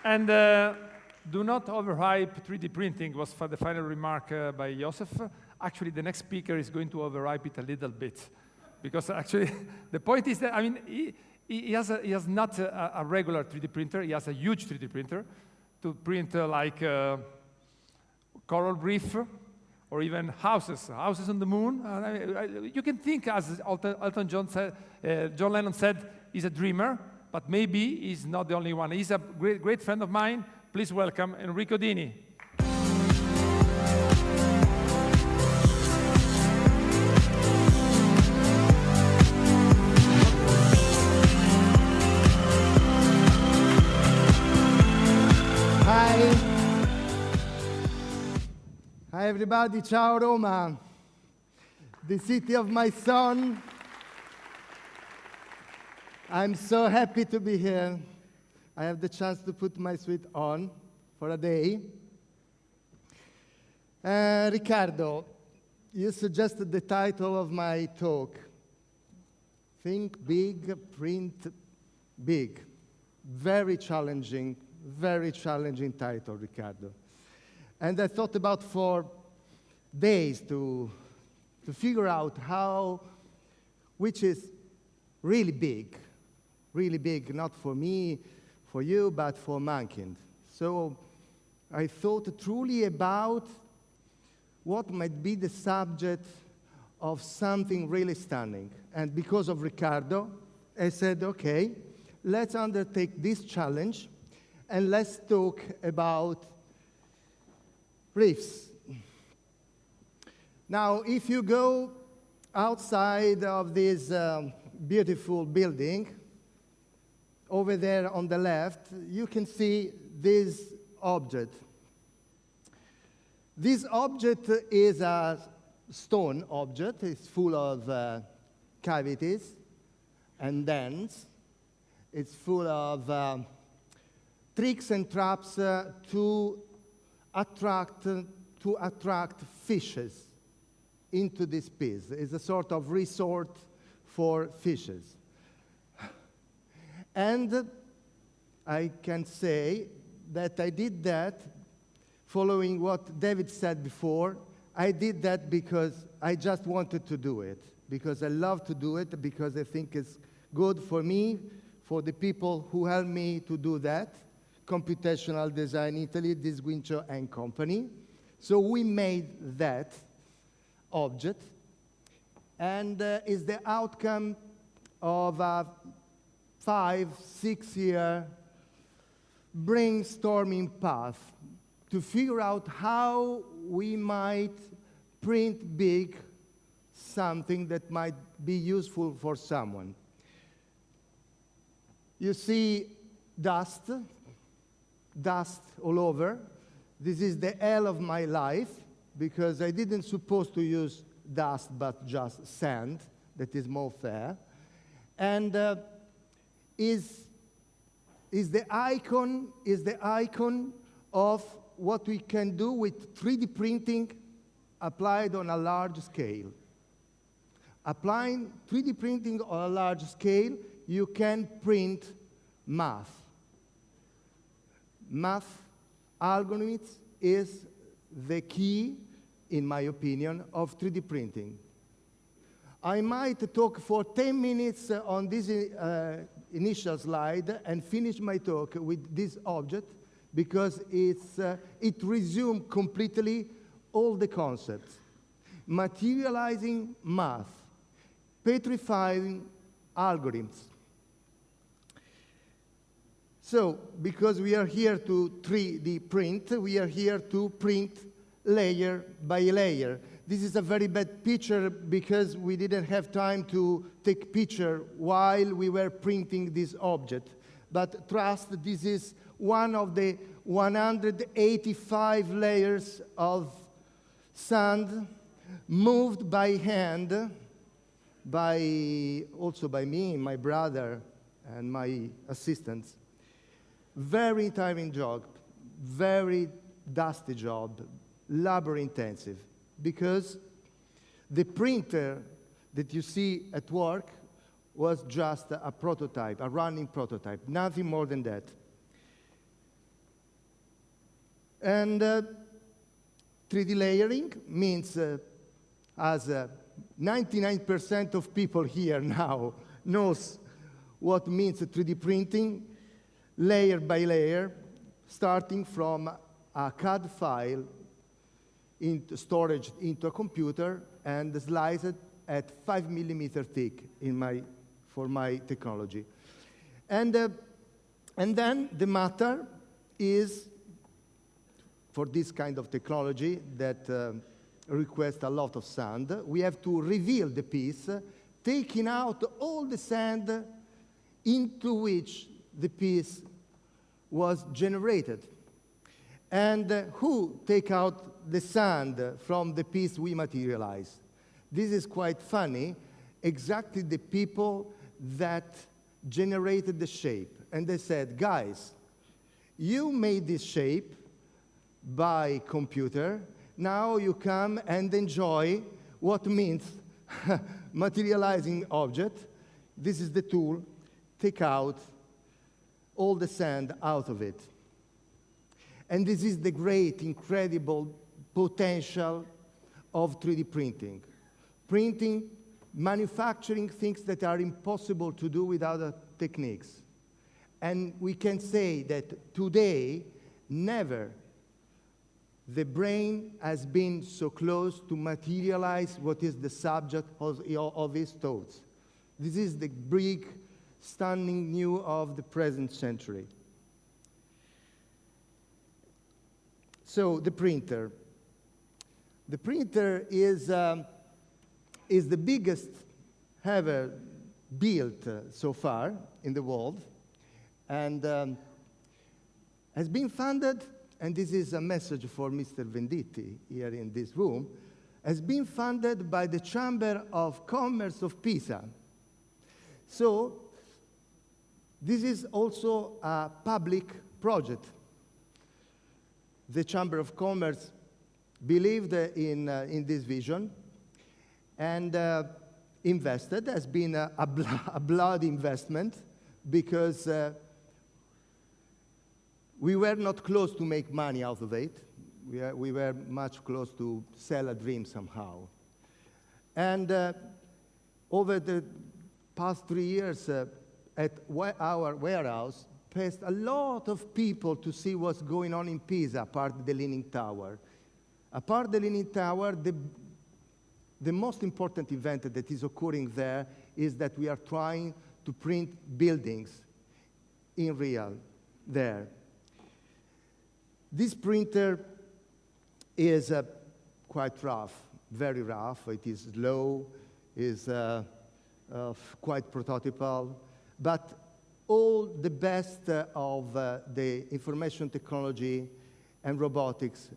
And do not overhype 3D printing was for the final remark by Joseph. Actually, the next speaker is going to overhype it a little bit. Because actually, the point is that, I mean, he has not a regular 3D printer, he has a huge 3D printer to print like coral reef or even houses on the moon. You can think, as Elton John John Lennon said, he's a dreamer, but maybe he's not the only one. He's a great friend of mine. Please welcome Enrico Dini. Hi everybody, ciao Roma, the city of my son. I'm so happy to be here. I have the chance to put my suit on for a day. Riccardo, you suggested the title of my talk. Think big, print big. Very challenging title, Riccardo. And I thought about for days to figure out which is really big, not for me, for you, but for mankind. So I thought truly about what might be the subject of something really stunning. And because of Riccardo, I said, okay, let's undertake this challenge and let's talk about reefs. Now, if you go outside of this beautiful building, over there on the left, you can see this object. This object is a stone object. It's full of cavities and dents. It's full of tricks and traps to attract fishes into this piece. It's a sort of resort for fishes. And I can say that I did that following what David said before. I did that because I just wanted to do it, because I love to do it, because I think it's good for me, for the people who helped me to do that. Computational Design Italy, Disguincio and Company. So we made that object, and is the outcome of a 5-6 year brainstorming path to figure out how we might print big something that might be useful for someone. You see dust all over. This is the hell of my life, because I didn't supposed to use dust, but just sand, that is more fair. And is the icon of what we can do with 3D printing applied on a large scale. Applying 3D printing on a large scale, you can print math. Math algorithms is the key, in my opinion, of 3D printing. I might talk for 10 minutes on this initial slide and finish my talk with this object, because it resumes completely all the concepts. Materializing math, petrifying algorithms. So, because we are here to 3D print, we are here to print layer by layer. This is a very bad picture because we didn't have time to take picture while we were printing this object. But trust, this is one of the 185 layers of sand moved by hand, also by me, my brother, and my assistants. Very tiring job, very dusty job, labor-intensive, because the printer that you see at work was just a prototype, a running prototype, nothing more than that. And 3D layering means, as 99% of people here now knows what means 3D printing, layer by layer, starting from a CAD file into storage into a computer and sliced at 5 millimeter thick for my technology. And then the matter is, for this kind of technology that requests a lot of sand, we have to reveal the piece, taking out all the sand into which the piece was generated. And who take out the sand from the piece we materialize? This is quite funny. Exactly the people that generated the shape. And they said, guys, you made this shape by computer. Now you come and enjoy what means materializing object. This is the tool. Take out all the sand out of it. And this is the great, incredible potential of 3D printing. Printing, manufacturing things that are impossible to do with other techniques. And we can say that today, never the brain has been so close to materialize what is the subject of his thoughts. This is the big, stunning news of the present century. So the printer. The printer is the biggest ever built so far in the world, and has been funded, and this is a message for Mr. Venditti here in this room, has been funded by the Chamber of Commerce of Pisa. So this is also a public project. The Chamber of Commerce believed in this vision and invested. Has been a blood investment because we were not close to make money out of it. We were much close to sell a dream somehow. And over the past 3 years at our warehouse, passed a lot of people to see what's going on in Pisa, apart the Leaning Tower. Apart the Leaning Tower, the most important event that is occurring there is that we are trying to print buildings in real there. This printer is quite rough, very rough. It is slow, is quite prototypal, but all the best of the information technology and robotics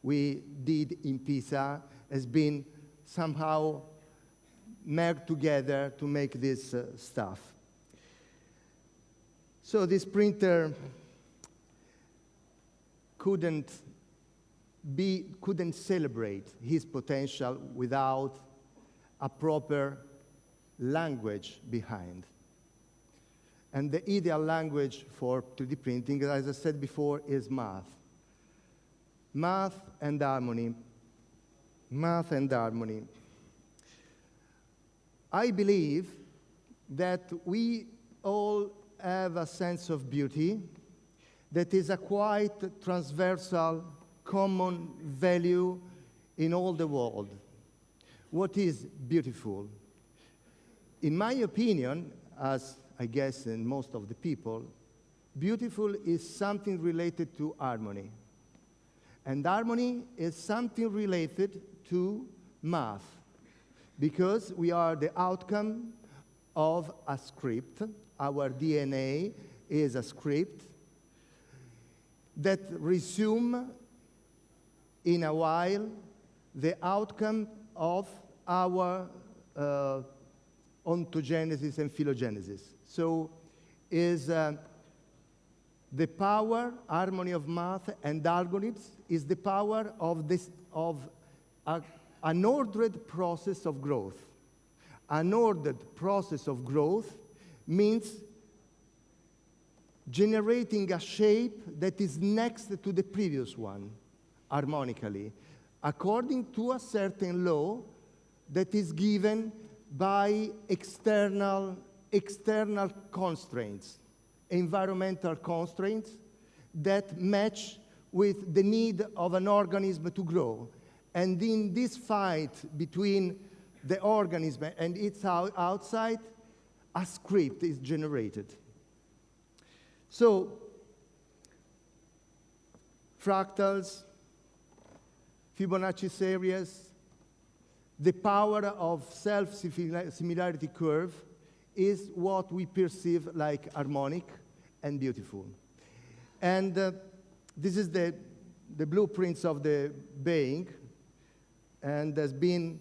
we did in Pisa has been somehow merged together to make this stuff. So this printer couldn't celebrate his potential without a proper language behind. And the ideal language for 3D printing, as I said before, is math. Math and harmony. Math and harmony. I believe that we all have a sense of beauty that is a quite transversal, common value in all the world. What is beautiful? In my opinion, as I guess in most of the people, beautiful is something related to harmony. And harmony is something related to math, because we are the outcome of a script. Our DNA is a script that resume in a while the outcome of our ontogenesis and phylogenesis. So is the power, harmony of math and algorithms is the power of an ordered process of growth. An ordered process of growth means generating a shape that is next to the previous one, harmonically, according to a certain law that is given by external constraints, environmental constraints that match with the need of an organism to grow. And in this fight between the organism and its outside, a script is generated. So, fractals, Fibonacci series, the power of self-similarity curve is what we perceive like harmonic and beautiful. And this is the blueprints of the Baying, and has been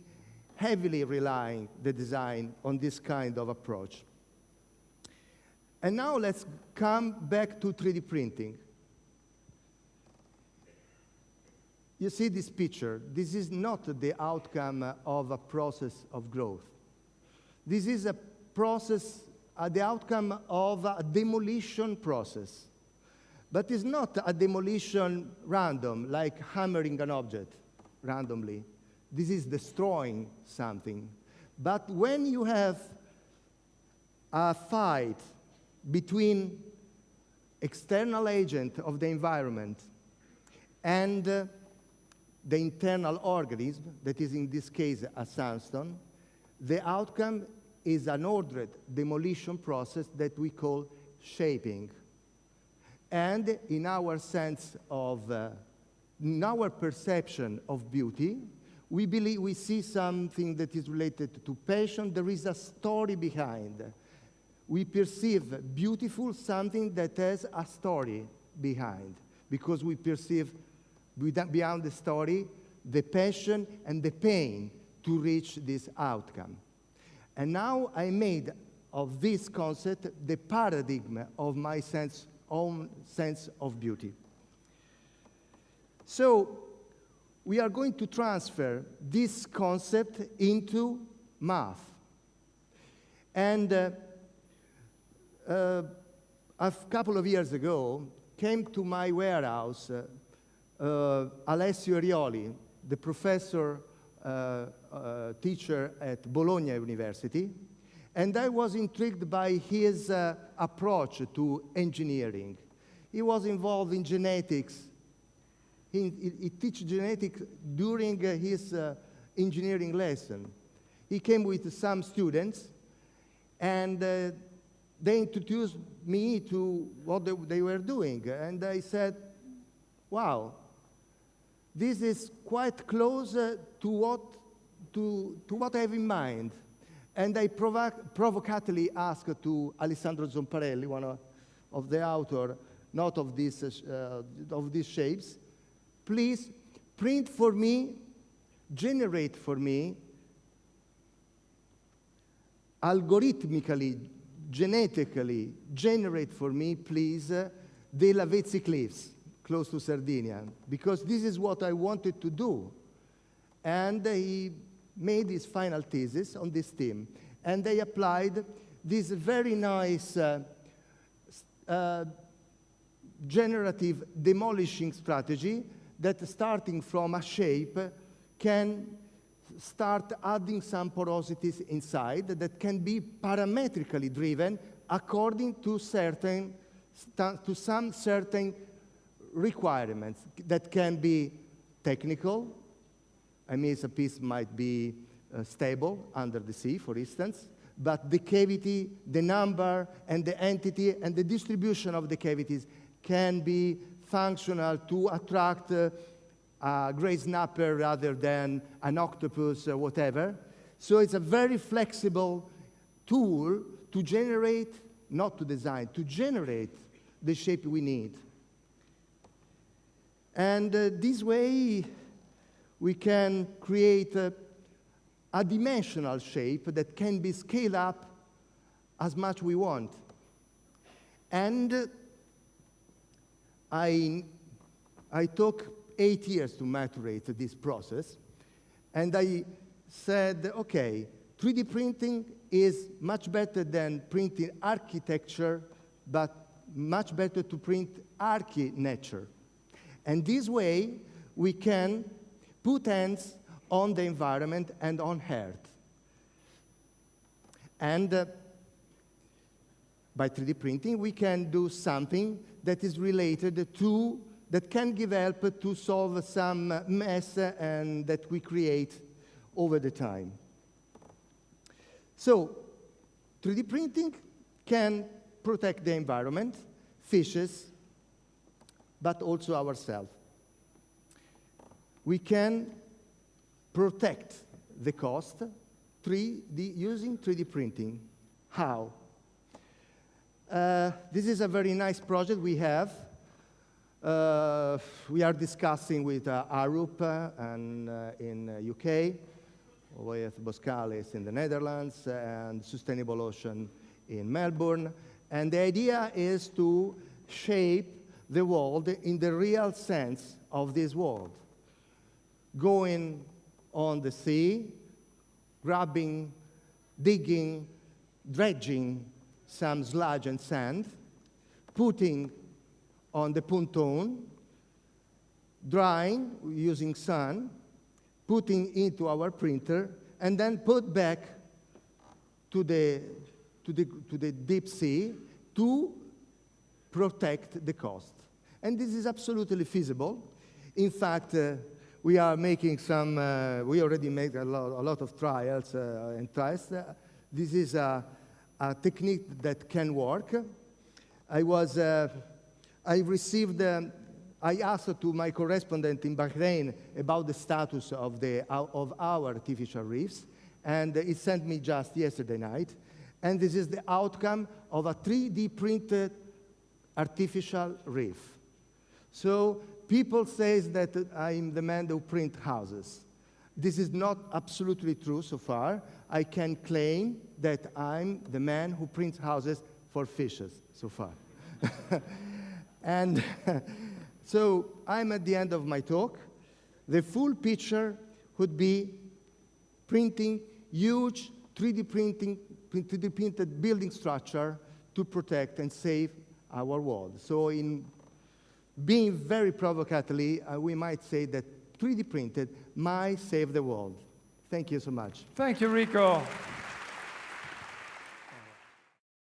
heavily relying the design on this kind of approach. And now let's come back to 3D printing. You see this picture. This is not the outcome of a process of growth. This is a process, the outcome of a demolition process. But it's not a demolition random, like hammering an object randomly. This is destroying something. But when you have a fight between external agent of the environment and the internal organism, that is in this case a sandstone, the outcome is an ordered demolition process that we call shaping. And in our sense of, in our perception of beauty, we believe we see something that is related to passion. There is a story behind. We perceive beautiful something that has a story behind, because we perceive beyond the story the passion and the pain to reach this outcome. And now I made of this concept the paradigm of my own sense of beauty. So we are going to transfer this concept into math. And a couple of years ago, came to my warehouse Alessio Rioli, the professor, teacher at Bologna University, and I was intrigued by his approach to engineering. He was involved in genetics. He teaches genetics during his engineering lesson. He came with some students, and they introduced me to what they were doing. And I said, wow, this is quite close to what I have in mind. And I provocately asked to Alessandro Zomparelli, one of the author, not of these shapes, please print for me, generate for me, algorithmically, genetically, generate for me, please, the Lavezzi Cliffs, close to Sardinia, because this is what I wanted to do. And he made his final thesis on this theme. And they applied this very nice generative demolishing strategy that, starting from a shape, can start adding some porosities inside that can be parametrically driven according to some certain requirements that can be technical. I mean, a piece might be stable under the sea, for instance, but the cavity, the number, and the entity, and the distribution of the cavities can be functional to attract a gray snapper rather than an octopus or whatever. So it's a very flexible tool to generate, not to design, to generate the shape we need. And this way, we can create a dimensional shape that can be scaled up as much we want. And I took 8 years to maturate this process, and I said, okay, 3D printing is much better than printing architecture, but much better to print archi-nature. And this way, we can put hands on the environment and on Earth. And by 3D printing, we can do something that is related to, that can give help to solve some mess and that we create over the time. So, 3D printing can protect the environment, fishes, but also ourselves. We can protect the cost using 3D printing. How? This is a very nice project we have. We are discussing with Arup and in UK, with Boskalis in the Netherlands, and Sustainable Ocean in Melbourne. And the idea is to shape the world in the real sense of this world. Going on the sea, grabbing, digging, dredging some sludge and sand, putting on the pontoon, drying using sun, putting into our printer, and then put back to the deep sea to protect the coast. And this is absolutely feasible. In fact, we are making some, we already made a lot of trials and tests. This is a technique that can work. I asked to my correspondent in Bahrain about the status of our artificial reefs, and he sent me just yesterday night. And this is the outcome of a 3D printed artificial reef. So people say that I'm the man who print houses. This is not absolutely true so far. I can claim that I'm the man who prints houses for fishes so far. And so I'm at the end of my talk. The full picture would be printing huge 3D printed building structure to protect and save our world. So in being very provocatively, we might say that 3D printed might save the world. Thank you so much. Thank you, Enrico.